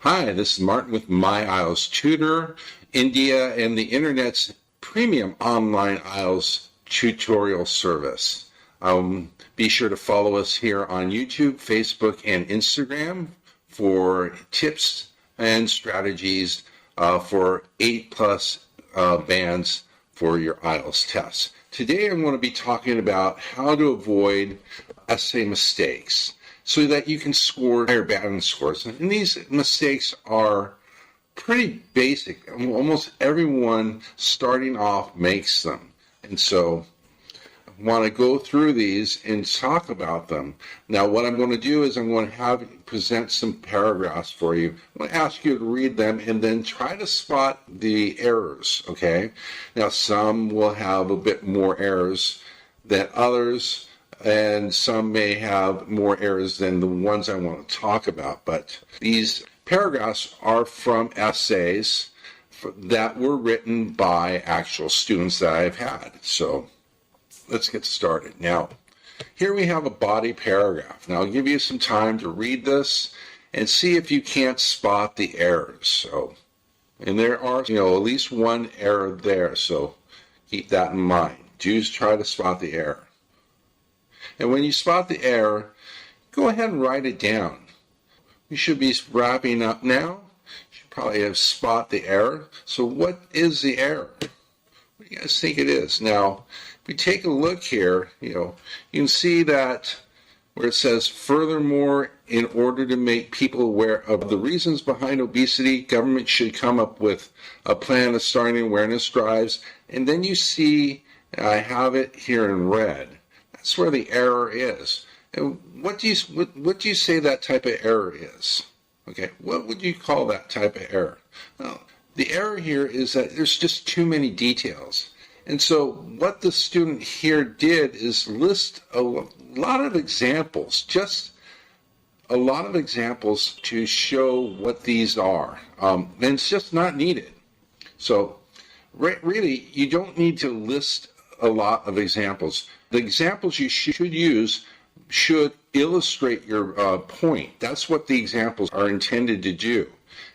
Hi, this is Martin with My IELTS Tutor, India, and the Internet's premium online IELTS tutorial service. Be sure to follow us here on YouTube, Facebook, and Instagram for tips and strategies for 8+ bands for your IELTS tests. Today I'm going to be talking about how to avoid essay mistakes so that you can score higher band scores. And these mistakes are pretty basic. Almost everyone starting off makes them. And so I want to go through these and talk about them. Now what I'm going to do is I'm going to present some paragraphs for you. I'm going to ask you to read them and then try to spot the errors, okay? Now some will have a bit more errors than others, and some may have more errors than the ones I want to talk about. But these paragraphs are from essays that were written by actual students that I've had. So let's get started. Now, here we have a body paragraph. Now, I'll give you some time to read this and see if you can't spot the errors. And there are, at least one error there, so keep that in mind. Do try to spot the error. And when you spot the error, go ahead and write it down. We should be wrapping up now. You should probably have spot the error. So what is the error? What do you guys think it is? Now, if we take a look here, you can see that where it says, furthermore, in order to make people aware of the reasons behind obesity, government should come up with a plan of starting awareness drives. And then you see, I have it here in red. That's where the error is. And what do you say that type of error is? Okay, what would you call that type of error? Well, the error here is that there's just too many details. And so what the student here did is list a lot of examples, just a lot of examples to show what these are. And it's just not needed. So really, you don't need to list a lot of examples. The examples you should use should illustrate your point. That's what the examples are intended to do.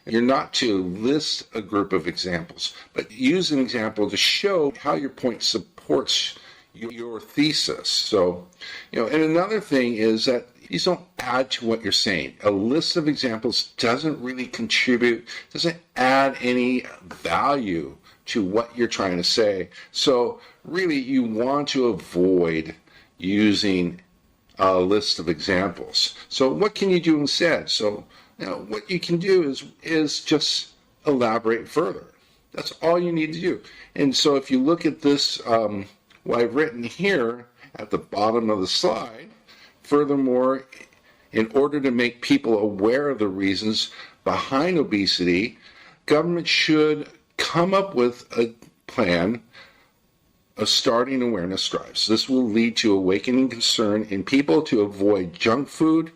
You're not to list a group of examples, but use an example to show how your point supports your thesis. So, and another thing is that these don't add to what you're saying. A list of examples doesn't really contribute, doesn't add any value to what you're trying to say. So really you want to avoid using a list of examples. So what can you do instead? So what you can do is just elaborate further. That's all you need to do. And so if you look at this, what I've written here at the bottom of the slide, furthermore, in order to make people aware of the reasons behind obesity, government should come up with a plan of starting awareness drives. This will lead to awakening concern in people to avoid junk food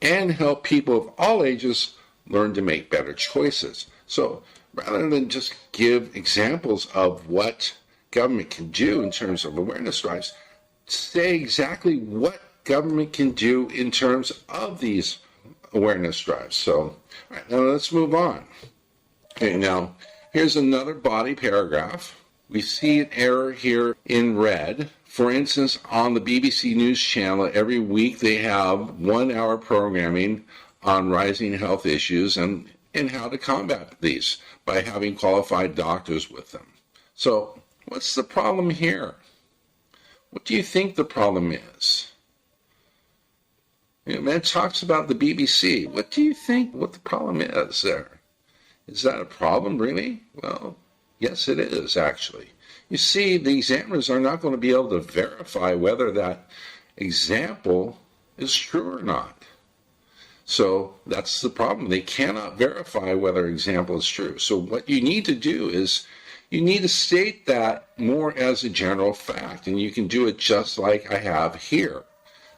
and help people of all ages learn to make better choices. So rather than just give examples of what government can do in terms of awareness drives, say exactly what government can do in terms of these awareness drives. So, all right, now let's move on. Okay, now here's another body paragraph. We see an error here in red. For instance, on the BBC News channel, every week they have 1 hour programming on rising health issues and how to combat these by having qualified doctors with them. So, what's the problem here? What do you think the problem is? It talks about the BBC. What do you think what the problem is there? Is that a problem, really? Well, yes, it is, actually. You see, the examiners are not going to be able to verify whether that example is true or not. So that's the problem. They cannot verify whether an example is true. So what you need to do is you need to state that more as a general fact, and you can do it just like I have here.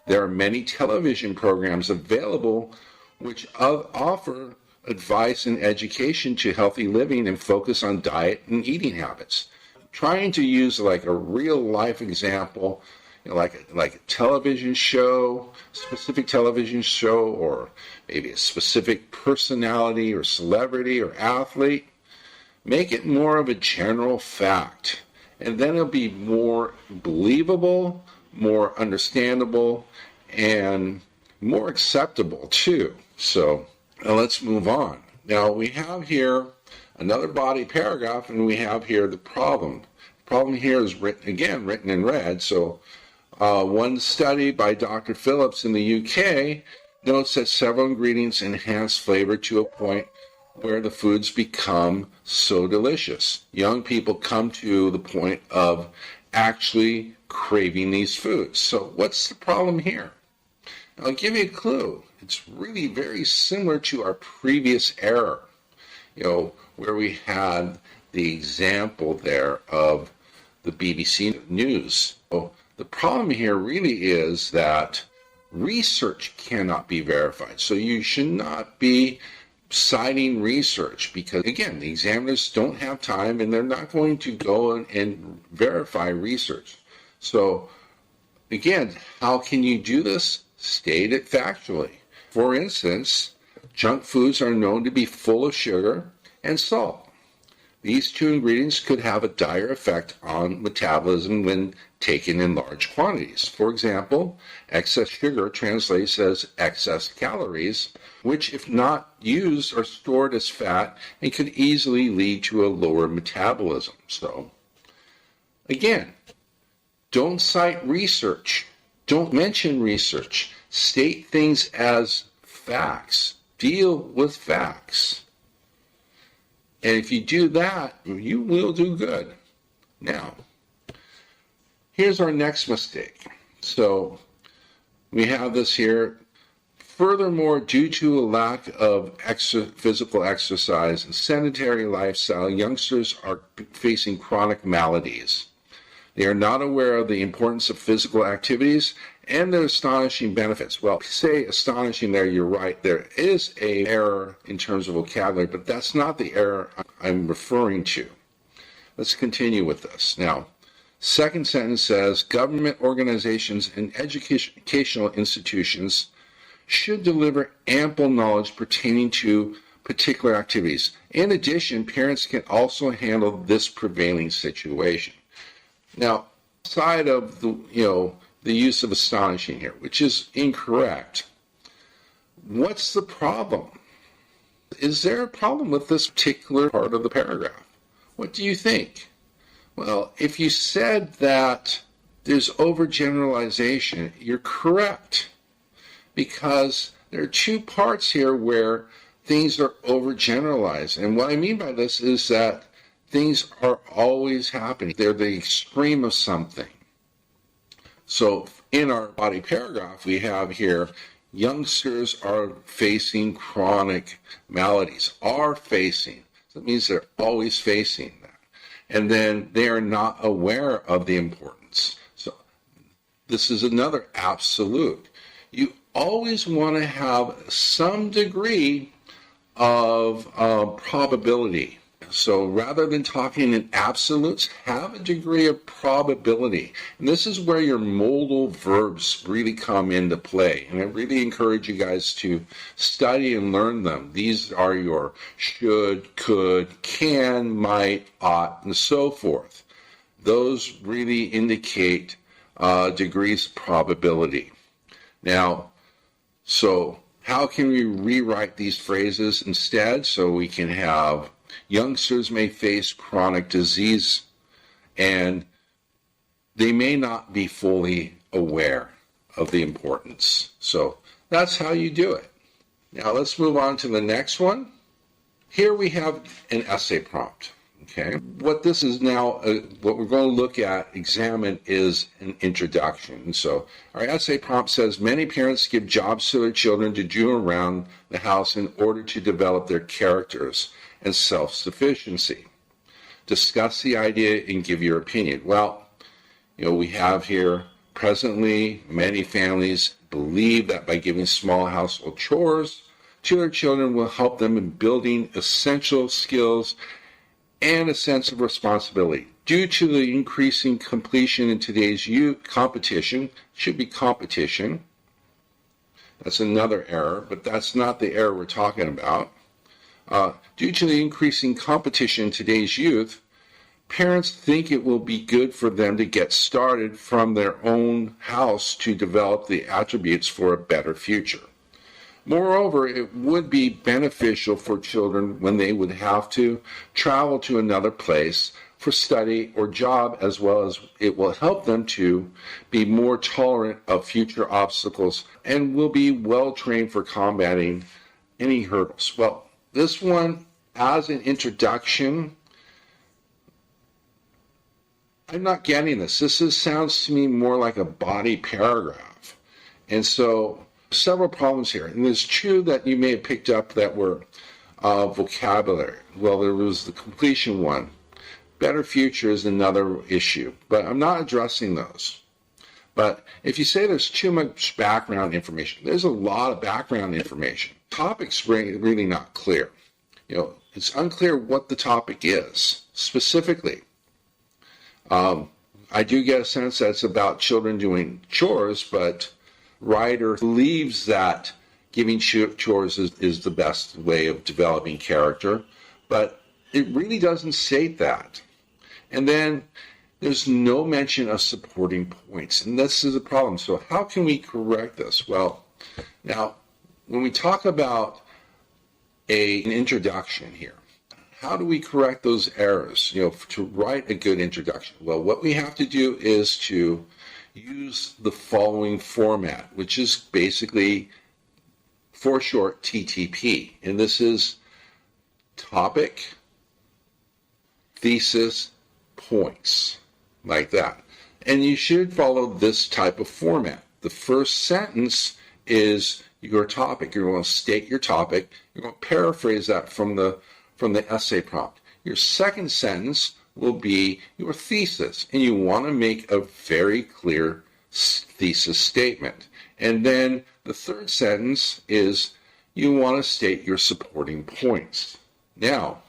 There are many television programs available which offer advice and education to healthy living and focus on diet and eating habits. Trying to use like a real life example like a television show, specific television show, or maybe a specific personality or celebrity or athlete. Make it more of a general fact, and then it'll be more believable, more understandable, and more acceptable too. So now let's move on. Now we have here another body paragraph, and we have here the problem. The problem here is written in red. So one study by Dr. Phillips in the UK notes that several ingredients enhance flavor to a point where the foods become so delicious. Young people come to the point of actually craving these foods. So what's the problem here? I'll give you a clue. It's really very similar to our previous error, where we had the example there of the BBC News. So the problem here really is that research cannot be verified. So you should not be citing research because, again, the examiners don't have time and they're not going to go and verify research. So, again, how can you do this? State it factually. For instance, junk foods are known to be full of sugar and salt. These two ingredients could have a dire effect on metabolism when taken in large quantities. For example, excess sugar translates as excess calories, which if not used are stored as fat and could easily lead to a lower metabolism. So, again, don't cite research. Don't mention research. State things as facts. Deal with facts. And if you do that, you will do good. Now, here's our next mistake. So we have this here. Furthermore, due to a lack of physical exercise and sedentary lifestyle, youngsters are facing chronic maladies. They are not aware of the importance of physical activities and their astonishing benefits. Well, say astonishing there, you're right. There is an error in terms of vocabulary, but that's not the error I'm referring to. Let's continue with this. Now, second sentence says, government organizations and educational institutions should deliver ample knowledge pertaining to particular activities. In addition, parents can also handle this prevailing situation. Now, outside of the use of astonishing here, which is incorrect, what's the problem? Is there a problem with this particular part of the paragraph? What do you think? Well, if you said that there's overgeneralization, you're correct, because there are two parts here where things are overgeneralized. And what I mean by this is that things are always happening. They're the extreme of something. So in our body paragraph, we have here, youngsters are facing chronic maladies, are facing. So that means they're always facing that. And then they are not aware of the importance. So this is another absolute. You always want to have some degree of probability. So rather than talking in absolutes, have a degree of probability. And this is where your modal verbs really come into play. And I really encourage you guys to study and learn them. These are your should, could, can, might, ought, and so forth. Those really indicate degrees of probability. Now, so how can we rewrite these phrases instead? So we can have youngsters may face chronic disease and they may not be fully aware of the importance. So that's how you do it. Now let's move on to the next one. Here we have an essay prompt. Okay. What this is now, what we're going to look at, examine, is an introduction. So our essay prompt says, many parents give jobs to their children to do around the house in order to develop their characters and self-sufficiency. Discuss the idea and give your opinion. Well, we have here, presently, many families believe that by giving small household chores to their children will help them in building essential skills and a sense of responsibility. Due to the increasing completion in today's youth competition, should be competition. That's another error, but that's not the error we're talking about. Due to the increasing competition in today's youth, parents think it will be good for them to get started from their own house to develop the attributes for a better future. Moreover, it would be beneficial for children when they would have to travel to another place for study or job, as well as it will help them to be more tolerant of future obstacles and will be well trained for combating any hurdles. Well, this one, as an introduction, I'm not getting this. Sounds to me more like a body paragraph. And so several problems here. And there's two that you may have picked up that were vocabulary. Well, there was the completion one. Better future is another issue, but I'm not addressing those. But if you say there's too much background information, there's a lot of background information. Topic's really not clear. It's unclear what the topic is specifically. I do get a sense that it's about children doing chores, but writer believes that giving chores is the best way of developing character, but it really doesn't state that. And then there's no mention of supporting points, and this is a problem. So how can we correct this? Well, now, when we talk about an introduction here, how do we correct those errors, to write a good introduction? Well, what we have to do is to use the following format, which is basically, for short, TTP. And this is topic, thesis, points, like that. And you should follow this type of format. The first sentence is your topic. You're going to state your topic. You're going to paraphrase that from the essay prompt. Your second sentence will be your thesis, and you want to make a very clear thesis statement. And then the third sentence is you want to state your supporting points. Now,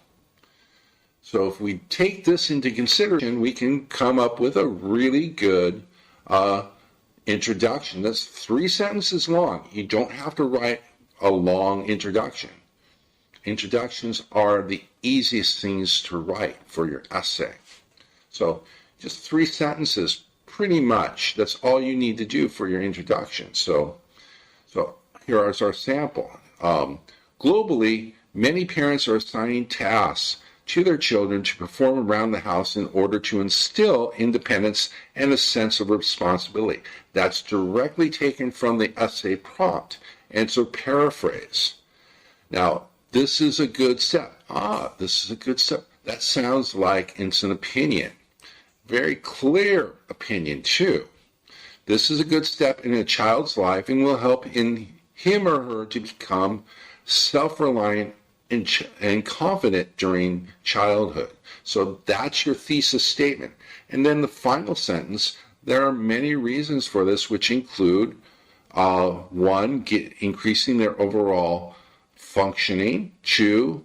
so if we take this into consideration, we can come up with a really good introduction that's 3 sentences long. You don't have to write a long introduction. Introductions are the easiest things to write for your essay. So just 3 sentences, pretty much. That's all you need to do for your introduction. So here is our sample. Globally, many parents are assigning tasks to their children to perform around the house in order to instill independence and a sense of responsibility. That's directly taken from the essay prompt. And so paraphrase. Now, this is a good step. This is a good step. That sounds like it's an opinion. Very clear opinion, too. This is a good step in a child's life and will help in him or her to become self-reliant and confident during childhood. So that's your thesis statement. And then the final sentence, there are many reasons for this, which include, 1, increasing their overall functioning, 2,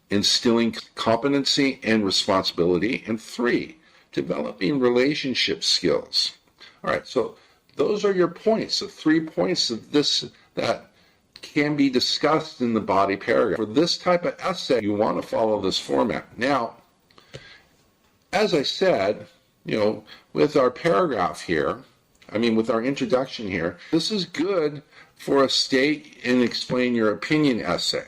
instilling competency and responsibility, and 3, developing relationship skills. All right, so those are your points, the 3 points of this that can be discussed in the body paragraph. For this type of essay, you want to follow this format. Now, as I said, with our paragraph here, with our introduction here, this is good for a state and explain your opinion essay.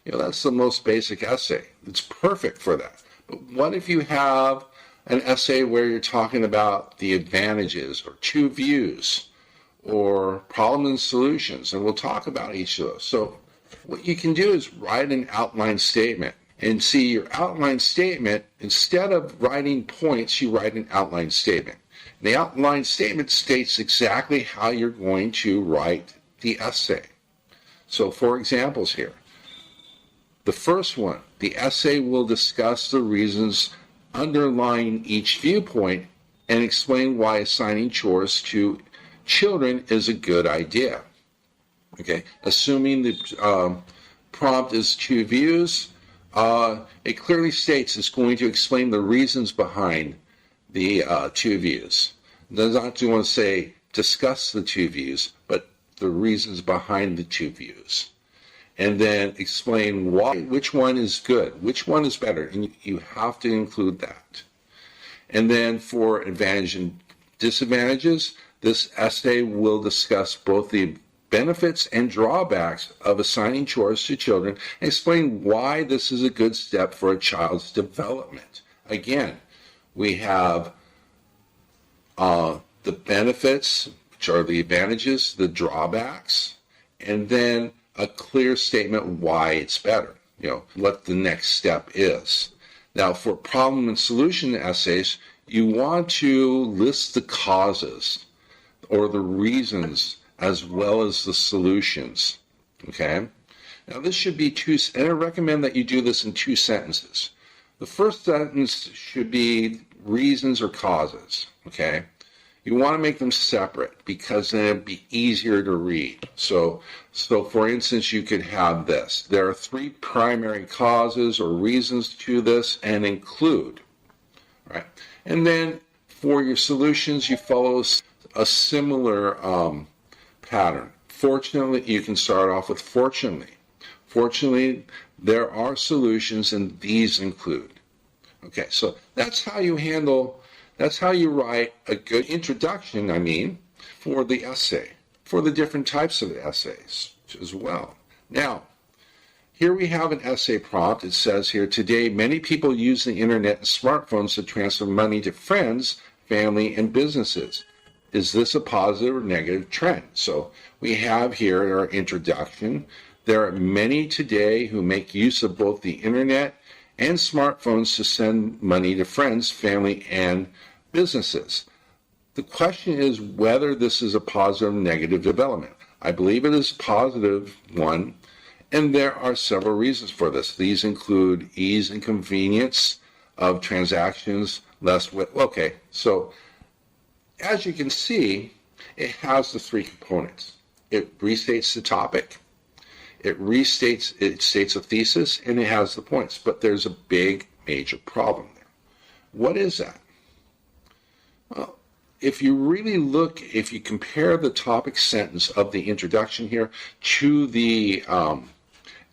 That's the most basic essay. It's perfect for that. But what if you have an essay where you're talking about the advantages or 2 views or problems and solutions, and we'll talk about each of those. So what you can do is write an outline statement. And see, your outline statement, instead of writing points, you write an outline statement. And the outline statement states exactly how you're going to write the essay. So for examples here, the first one, the essay will discuss the reasons underlying each viewpoint and explain why assigning chores to children is a good idea. Okay, assuming the prompt is 2 views, It clearly states it's going to explain the reasons behind the two views. It does not want to say discuss the two views, but the reasons behind the two views. And then explain why, which one is good, which one is better, and you have to include that. And then for advantage and disadvantages, this essay will discuss both the benefits and drawbacks of assigning chores to children and explain why this is a good step for a child's development. Again, we have the benefits, which are the advantages, the drawbacks, and then a clear statement why it's better, what the next step is. Now, for problem and solution essays, you want to list the causes or the reasons as well as the solutions, okay? Now, this should be and I recommend that you do this in 2 sentences. The first sentence should be reasons or causes, okay? You want to make them separate because then it'd be easier to read. So for instance, you could have this. There are 3 primary causes or reasons to this and include, right? And then for your solutions, you follow a similar pattern. Fortunately, you can start off with fortunately. Fortunately, there are solutions and these include. Okay, so that's how you write a good introduction, for the essay, for the different types of essays as well. Now, here we have an essay prompt. It says here, today many people use the internet and smartphones to transfer money to friends, family, and businesses. Is this a positive or negative trend? So we have here our introduction. There are many today who make use of both the internet and smartphones to send money to friends, family, and businesses. The question is whether this is a positive or negative development. I believe it is a positive one, and there are several reasons for this. These include ease and convenience of transactions, okay, so as you can see, it has the 3 components. It restates the topic, it states a thesis, and it has the points. But there's a big, major problem there. What is that? Well, if you compare the topic sentence of the introduction here to the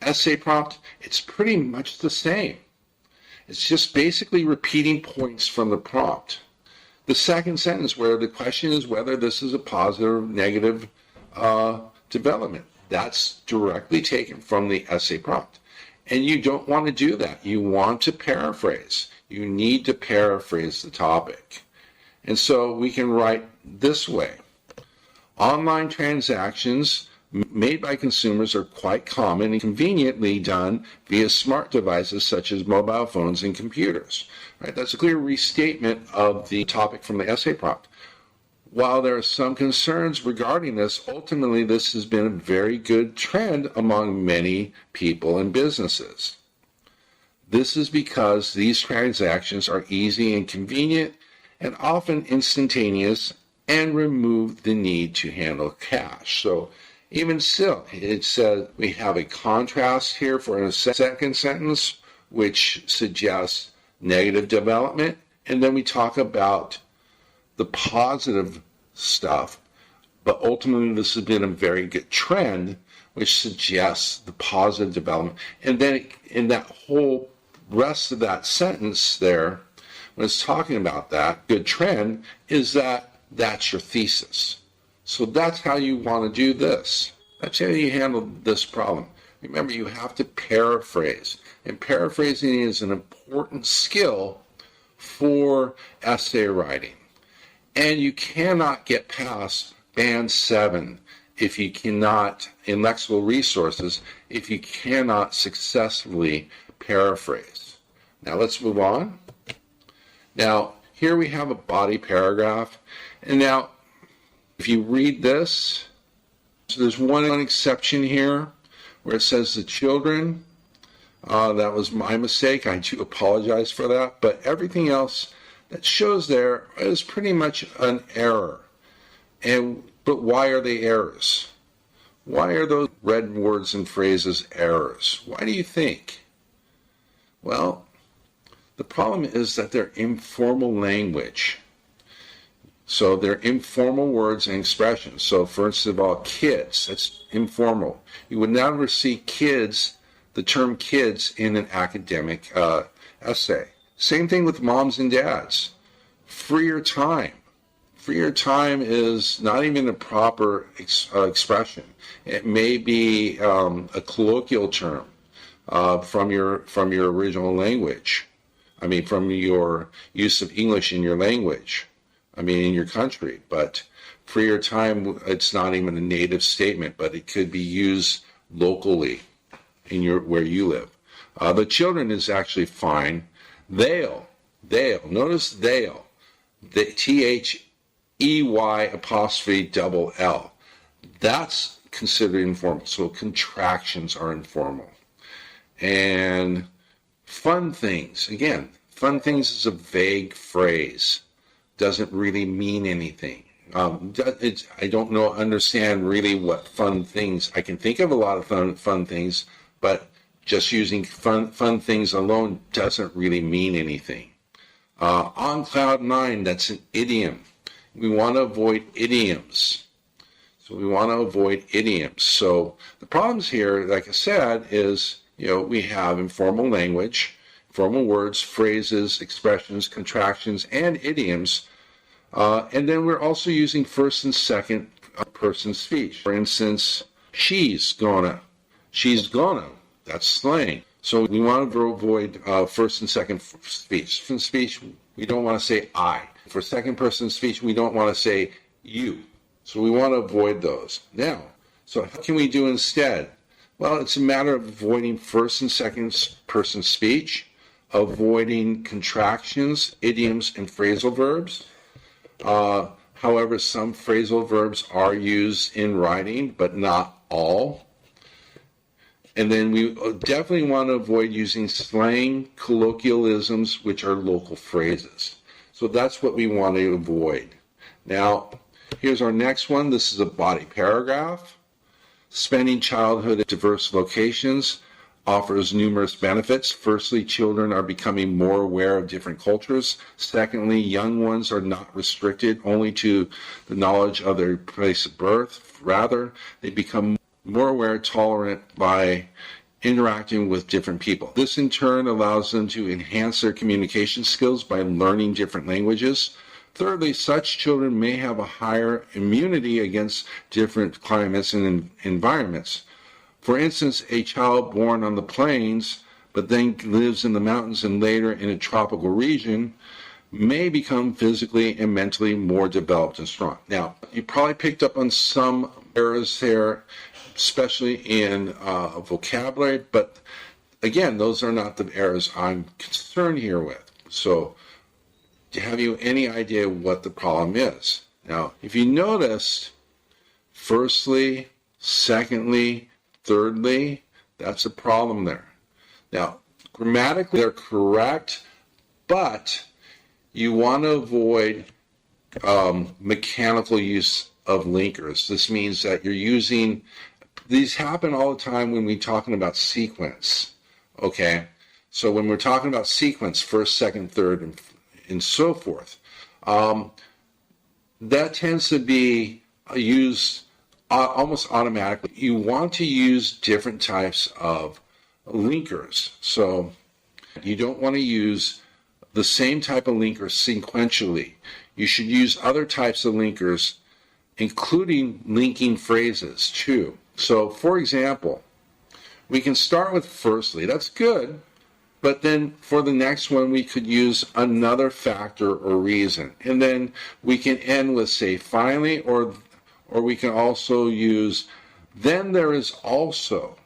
essay prompt, it's pretty much the same. It's just basically repeating points from the prompt. The second sentence, where the question is whether this is a positive or negative development, that's directly taken from the essay prompt. And you don't want to do that. You want to paraphrase. You need to paraphrase the topic. And so we can write this way. Online transactions made by consumers are quite common and conveniently done via smart devices such as mobile phones and computers. Right? That's a clear restatement of the topic from the essay prompt. While there are some concerns regarding this, ultimately this has been a very good trend among many people and businesses. This is because these transactions are easy and convenient and often instantaneous and remove the need to handle cash. So even still, it says we have a contrast here for a second sentence, which suggests negative development, and then we talk about the positive stuff, but ultimately this has been a very good trend, which suggests the positive development. And then in that whole rest of that sentence there, when it's talking about that good trend, is that's your thesis. So that's how you want to do this. That's how you handle this problem. Remember, you have to paraphrase. And paraphrasing is an important skill for essay writing. And you cannot get past band 7 if you cannot, in lexical resources, if you cannot successfully paraphrase. Now let's move on. Now, here we have a body paragraph. And now, if you read this, so there's one exception here where it says the children. That was my mistake. I do apologize for that. But everything else that shows there is pretty much an error. But why are they errors? Why are those red words and phrases errors? Why do you think? Well, the problem is that they're informal language. So they're informal words and expressions. So first of all, kids, that's informal. You would never see kids, the term kids, in an academic essay. Same thing with moms and dads. Freer time. Freer time is not even a proper expression. It may be a colloquial term from your original language. I mean, from your use of English in your language. I mean, in your country. But freer time, it's not even a native statement, but it could be used locally in where you live. The children is actually fine. They'll. Notice they'll. The THEY''L. That's considered informal. So contractions are informal. And fun things. Again, fun things is a vague phrase. Doesn't really mean anything. I don't understand really what fun things. I can think of a lot of fun things, but just using fun things alone doesn't really mean anything. On cloud nine, that's an idiom. We want to avoid idioms. So the problems here, like I said, is we have informal language, formal words, phrases, expressions, contractions, and idioms. And then we're also using first and second person speech. For instance, she's gonna. That's slang. So we want to avoid first and second speech. For speech, we don't want to say I. For second person speech, we don't want to say you. So we want to avoid those. Now, so what can we do instead? Well, it's a matter of avoiding first and second person speech, avoiding contractions, idioms, and phrasal verbs. However, some phrasal verbs are used in writing, but not all. And then we definitely want to avoid using slang, colloquialisms, which are local phrases. So that's what we want to avoid. Now, here's our next one. This is a body paragraph. Spending childhood at diverse locations offers numerous benefits. Firstly, children are becoming more aware of different cultures. Secondly, young ones are not restricted only to the knowledge of their place of birth. Rather, they become more aware, tolerant by interacting with different people. This in turn allows them to enhance their communication skills by learning different languages. Thirdly, such children may have a higher immunity against different climates and environments. For instance, a child born on the plains but then lives in the mountains and later in a tropical region may become physically and mentally more developed and strong. Now, you probably picked up on some errors there, especially in vocabulary, but again, those are not the errors I'm concerned here with. So, have you any idea what the problem is? Now, if you noticed, firstly, secondly, thirdly, that's a problem there. Now, grammatically, they're correct, but you want to avoid mechanical use of linkers. This means that you're using, these happen all the time when we're talking about sequence, okay? So when we're talking about sequence, first, second, third, and so forth, that tends to be used almost automatically. You want to use different types of linkers. So you don't want to use the same type of linker sequentially. You should use other types of linkers, including linking phrases too. So for example, we can start with firstly. That's good. But then for the next one, we could use another factor or reason. And then we can end with, say, finally, or we can also use, then there is also.